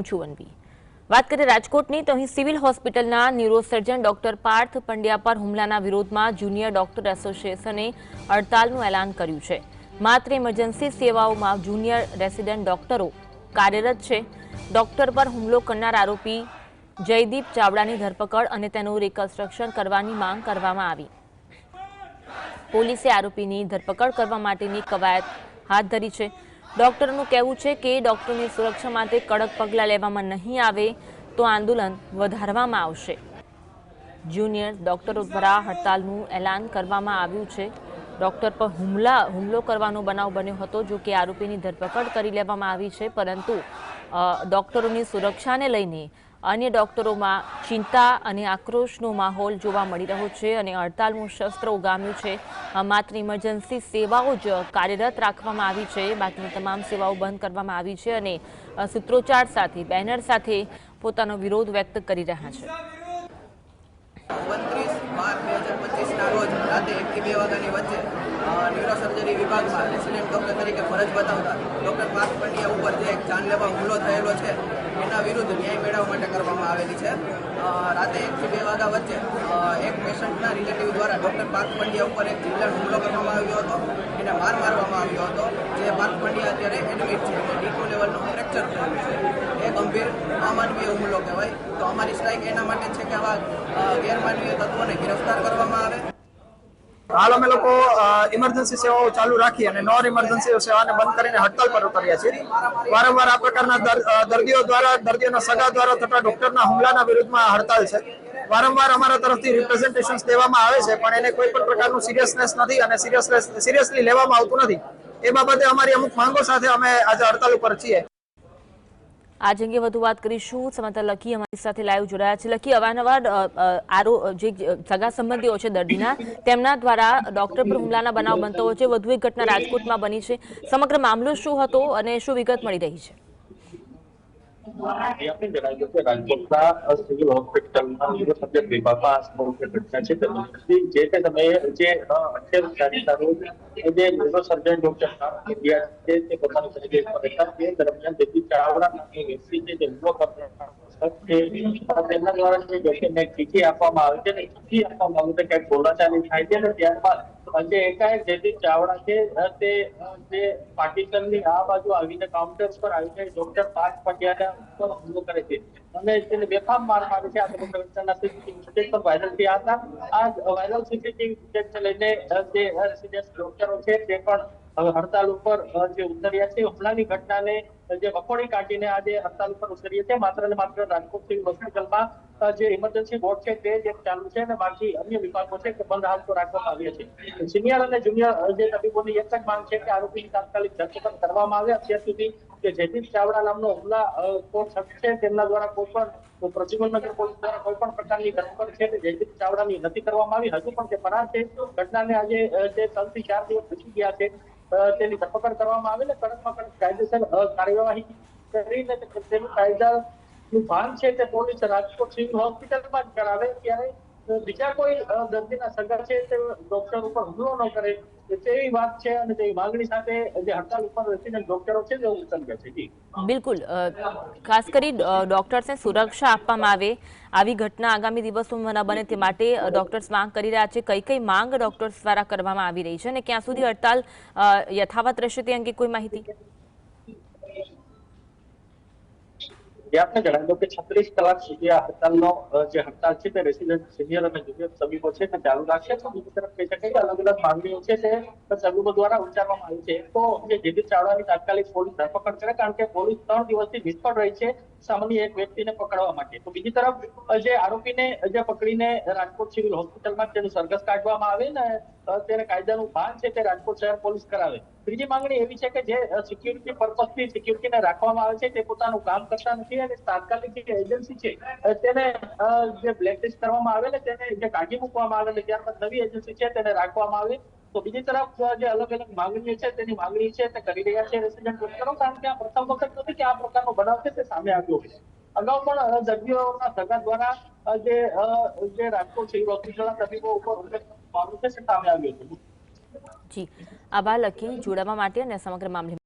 छुवनवी વાત કરીએ રાજકોટની તો અહીં સિવિલ હોસ્પિટલના ન્યુરોસર્જન ડોક્ટર પાર્થ પંડ્યા પર હુમલાના વિરોધમાં જુનિયર ડોક્ટર એસોસિએશને હડતાલનું એલાન કર્યું છે। માત્ર ઇમરજન્સી સેવાઓમાં જુનિયર રેસિડેન્ટ ડોક્ટરો કાર્યરત છે। ડોક્ટર પર હુમલો કરનાર આરોપી જયદીપ ચાવડાની ધરપકડ અને તેનું રિકન્સ્ટ્રક્શન કરવાની માંગ કરવામાં આવી। પોલીસે આરોપીની ધરપકડ કરવા માટેની કવાયત હાથ ધરી છે। ડોક્ટરોનું કહેવું છે કે ડોક્ટરોની સુરક્ષા માટે કડક પગલાં લેવામાં નહીં આવે તો આંદોલન વધારવામાં આવશે। જુનિયર ડોક્ટરો દ્વારા હડતાલનું એલાન કરવામાં આવ્યું છે। ડોક્ટર પર હુમલો કરવાનો બનાવ બન્યો હતો, જો કે આરોપીની ધરપકડ કરી લેવામાં આવી છે, પરંતુ ડોક્ટરોની સુરક્ષાને લઈને અન્ય ડોક્ટરોમાં ચિંતા અને આક્રોશનો માહોલ જોવા મળી રહ્યો છે અને હડતાલનું શસ્ત્ર ઉગામ્યું છે। માત્ર ઇમરજન્સી સેવાઓ જ કાર્યરત રાખવામાં આવી છે, બાકીની તમામ સેવાઓ બંધ કરવામાં આવી છે અને સૂત્રોચ્ચાર સાથે બેનર સાથે પોતાનો વિરોધ વ્યક્ત કરી રહ્યા છે। 29/12/2025 રોજ રાતે 1 થી 2 વાગ્યાની વચ્ચે ન્યુરોસર્જરી વિભાગમાં રેસિડેન્ટ ડોક્ટર તરીકે ફરજ બતાવતા ડોક્ટર પાર્થ પંડ્યા ઉપર જે એક જાનલેવા હુમલો થયેલો છે એના વિરુદ્ધ ન્યાય મેળવવા માટે કરવામાં આવેલી છે। રાતે 1 થી 2 વાગ્યા વચ્ચે એક પેશન્ટના રિલેટિવ દ્વારા ડોક્ટર પાર્થ પંડ્યા ઉપર એક જીવલેણ હુમલો કરવામાં આવ્યો હતો, એને મારવામાં આવ્યો હતો। જે પાર્થ પંડ્યા અત્યારે એડમિટ છે, ડી2 લેવલનું ફ્રેક્ચર થયું છે। એ ગંભીર અમાનવીય હુમલો કહેવાય। તો અમારી સ્ટ્રાઇક એના માટે છે કે આવા ગેરમાનવીય તત્વોને गिरफ्तार કરવામાં આવે। हाल अमे लोग इमरजन्सी सेवाओं चालू राखी और नॉन इमरजन्सी सेवा ने बंद कर हड़ताल पर उतर्या छे। वारंवार आ प्रकारना दर्दियों द्वारा दर्दियों सगा द्वारा थता डॉक्टरना हुमलाना विरुद्धमां हड़ताल है। वारंवार अमारा तरफथी रिप्रेजेंटेशन्स देवामां आवे छे, पण एने कोई पण प्रकारनुं सीरियसनेस नथी अने सीरियसली लेवामां आवतुं नथी। ए बाबते अमारी अमुक मांगो साथे अमे आज हड़ताल पर छीए। आज अंगे વધુ વાત કરીશું। સમાચાર લખી અમારી સાથે લાઈવ જોડાયા છે। લખી, અવારનવાર જે સગા સંબંધીઓ છે દર્દીના, તેમના દ્વારા ડોક્ટર પર હુમલાના બનાવ બનતો હોય છે। વધુ એક ઘટના રાજકોટમાં બની છે। સમગ્ર મામલો શું હતો અને શું વિગત મળી રહી છે? आपने जણાવ્યું કે રાજકોટના સિવિલ હોસ્પિટલના ન્યુરોસર્જન વિભાગમાં સમગ્ર ઘટના છે। જે તે સમયે જે 28 તારીખના રોજ જે ન્યુરોસર્જન ડોક્ટર ઇન્ડિયા છે તે પોતાની ફરજ પર હતા। તે દરમિયાન જયદીપ ચાવડા નામની વ્યક્તિ છે જે હુમલો કરનાર તેમના દ્વારા જે ડોક્ટરને ચીઠી આપવામાં આવી છે, ચીઠી આપવામાં આવી છે ક્યાંક બોલાચાલી થાય છે અને ત્યારબાદ જે એકાએક જયદીપ ચાવડા છે તે જે પાર્ટીશનની આ બાજુ આવીને કાઉન્ટર પર આવીને ડોક્ટર પાર્થ પંડ્યાના ઉપર હુમલો કરે છે અને તેને બેફામ માર મારે છે। આ ઘટનાના સીસીટીવી ફૂટેજ પણ વાયરલ થયા હતા। આ વાયરલ સીસીટીવી ફૂટેજને લઈને જે રેસિડેન્ટ ડોક્ટરો છે તે પણ હવે હડતાલ ઉપર જે ઉતર્યા છે। હુમલાની ઘટનાને જે વખોડી કાઢીને આજે હડતાલ ઉપર ઉતર્યા છે। માત્ર ને માત્ર રાજકોટ સિવિલ હોસ્પિટલમાં જે ઇમરજન્સી બોર્ડ છે તે જ ચાલુ છે અને બાકી અન્ય વિભાગો છે તે બંધ હાલતો રાખવામાં આવ્યા છે। સિનિયર અને જુનિયર જે તબીબોની એક જ માંગ છે કે આરોપીની તાત્કાલિક ધરપકડ કરવામાં આવે। અત્યાર સુધી કે જયદીપ ચાવડા નામનો હુમલાખોર શખ્સ છે તેમના દ્વારા કોઈ પણ પ્રદ્યુમનનગર પોલીસ દ્વારા કોઈ પણ પ્રકારની ધરપકડ છે તે જયદીપ ચાવડાની નથી કરવામાં આવી। હજુ પણ તે ફરાર છે। ઘટનાને આજે જે 3 થી 4 દિવસ પછી ગયા છે તેની ધરપકડ કરવામાં આવે ને કડકમાં કડક કાયદેસર કાર્યવાહી કરીને તેનું કાયદાનું ભાન છે તે પોલીસ રાજકોટ સિવિલ હોસ્પિટલમાં જ કરાવે, ત્યારે બીજા કોઈ દર્દીના સગા છે તે ડોક્ટર ઉપર હુમલો ન કરે તેવી વાત છે અને તેવી માંગણી સાથે જે હડતાલ ઉપર રેસિડેન્ટ ડોક્ટરો છે તે ઉતર્યા છે। બિલકુલ, ખાસ કરી ડોક્ટર્સને સુરક્ષા આપવામાં આવે, આવી ઘટના આગામી દિવસોમાં ન બને તે માટે ડોક્ટર્સ માંગ કરી રહ્યા છે। કઈ કઈ માંગ ડોક્ટર્સ દ્વારા કરવામાં આવી રહી છે અને ક્યાં સુધી હડતાલ યથાવત રહેશે તે અંગે કોઈ માહિતી? आपने जણાવ્યું કે 36 કલાક સુધી આ હડતાલનો જે હડતાલ છે તે રેસિડેન્ટ સિનિયર અને જુનિયર તબીબો છે તે ચાલુ રાખશે। તો બીજી તરફ કહી શકાય કે અલગ અલગ માંગણીઓ છે તે તબીબો દ્વારા ઉચ્ચારવામાં આવી છે। તો જે જયદીપ ચાવડાની તાત્કાલિક પોલીસ ધરપકડ કરે, કારણ કે પોલીસ 3 દિવસથી નિષ્ફળ રહી છે સામાન્ય એક વ્યક્તિને પકડવા માટે। તો બીજી તરફ જે આરોપીને જે પકડીને રાજકોટ સિવિલ હોસ્પિટલમાં તેનું સરઘસ કાઢવામાં આવે ને તેને કાયદાનું ભાન છે તે રાજકોટ શહેર પોલીસ કરાવે। ત્રીજી માંગણી એવી છે કે જે સિક્યુરિટી પર્પઝથી સિક્યુરિટીને રાખવામાં આવે છે તે પોતાનું કામ કરતા નથી અને તાત્કાલિક જે એજન્સી છે તેને જે બ્લેકલિસ્ટ કરવામાં આવે ને તેને જે કાઢી મૂકવામાં આવે ને ત્યારબાદ નવી એજન્સી છે તેને રાખવામાં આવે। તો બીજી તરફ જે અલગ અલગ માંગણીઓ છે તેની માંગણી છે તે કરી રહ્યા છે રેસિડેન્ટ ડોક્ટરો, કારણ કે આ પ્રથમ વખત નથી કે આ પ્રકારનો બનાવ છે તે સામે આવ્યો છે। અગાઉ પણ દર્દીઓના સગા દ્વારા જે રાજકોટ સિવિલ હોસ્પિટલના તબીબો ઉપર હુમલો મામલો છે તે સામે આવ્યો છે। જી, આભાર લખી જોડાવા માટે અને સમગ્ર મામલે